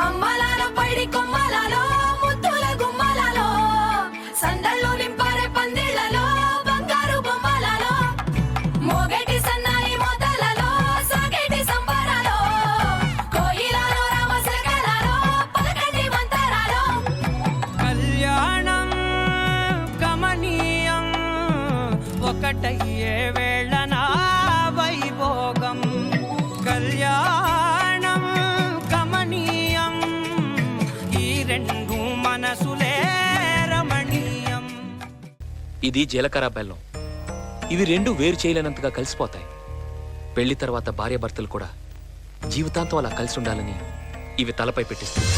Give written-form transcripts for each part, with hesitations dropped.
అమ్మలాలో పైడి కొమ్మలాలో ముద్దుల గుమ్మలాలో సందళ్ళు నింపారే పందిళ్లలో బంగారు బొమ్మలలో మోగేటి సన్నాయి మోతలలో సాగేటి సంబరాలో కోయిలలో రామశకలలో పలకండి మంతరాలో కళ్యాణం గమనీయం ఒకటయ్యే వేళ నా వైభోగం కళ్యాణం గమనీయం ఈ రెండు మనసులే రమణీయం. ఇది జీలకర్ర బెల్లం. ఇవి రెండు వేరు చేయలేనంతగా కలిసిపోతాయి. పెళ్లి తర్వాత భార్యాభర్తలు కూడా జీవితాంతం అలా కలిసి ఉండాలని ఇవి తలపై పెట్టిస్తుంది.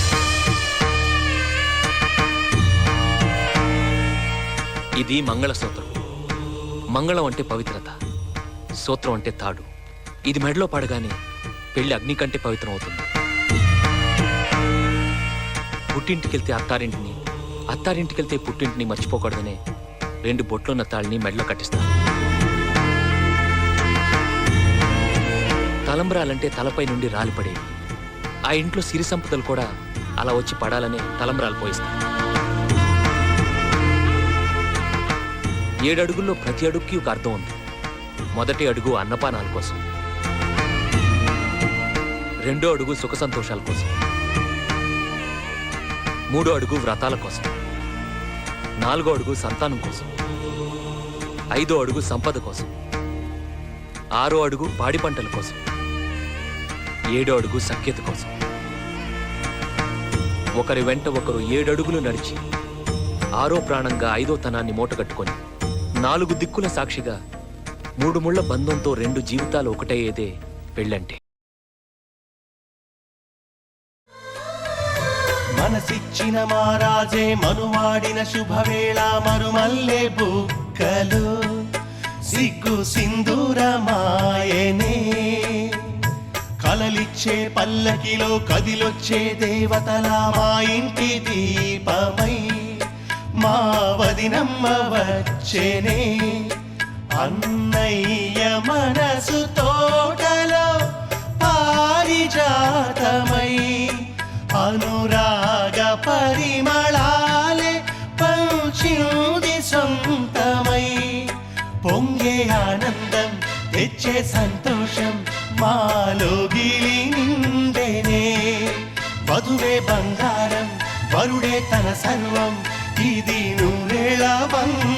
ఇది మంగళసూత్రం. మంగళం అంటే పవిత్రత, సూత్రం అంటే తాడు. ఇది మెడలో పడగానే పెళ్లి అగ్ని కంటే పవిత్రం అవుతుంది. పుట్టింటికెళ్తే అత్తారింటిని, అత్తారింటికెళ్తే పుట్టింటిని మర్చిపోకూడదనే రెండు బొట్లున్న తాళ్ళని మెడలో కట్టిస్తారు. తలంబ్రాలంటే తలపై నుండి రాలిపడేవి. ఆ ఇంట్లో సిరి సంపదలు కూడా అలా వచ్చి పడాలనే తలంబ్రాలు పోయిస్తారు. 7 అడుగుల్లో ప్రతి అడుగుకి ఒక అర్థం ఉంది. మొదటి అడుగు అన్నపానాల కోసం, రెండో అడుగు సుఖ సంతోషాల కోసం, మూడో అడుగు వ్రతాల కోసం, 4గో అడుగు సంతానం కోసం, 5దో అడుగు సంపద కోసం, 6రో అడుగు పాడి పంటల కోసం, 7ో అడుగు సఖ్యత కోసం. ఒకరి వెంట ఒకరు 7 అడుగులు నడిచి 6రో ప్రాణంగా 5వ తనాన్ని మూటగట్టుకొని 4 దిక్కుల సాక్షిగా 3 ముళ్ల బంధంతో 2 జీవితాలు ఒకటయ్యేదే పెళ్ళంటే. మనసిచ్చిన మారాజే మనువాడిన శుభవేళ మరుమల్లె బుక్కలు సిగ్గు సింధూరమాయనే కలలిచ్చే పల్లకిలో కదిలొచ్చే దేవతలా మా ఇంటి దీపమై మా వదినమ్మ వచ్చేనే అన్నయ్య మనసు తోటలో పారిజాతమై అనురాగ పరిమళాలే పంచింది సొంతమై పొంగే ఆనందం తెచ్చే సంతోషం మాలో గిలి నిండేనే వధువే బంగారం వరుడే తన సర్వం ఇది నూరేళ్ళ బంగారం.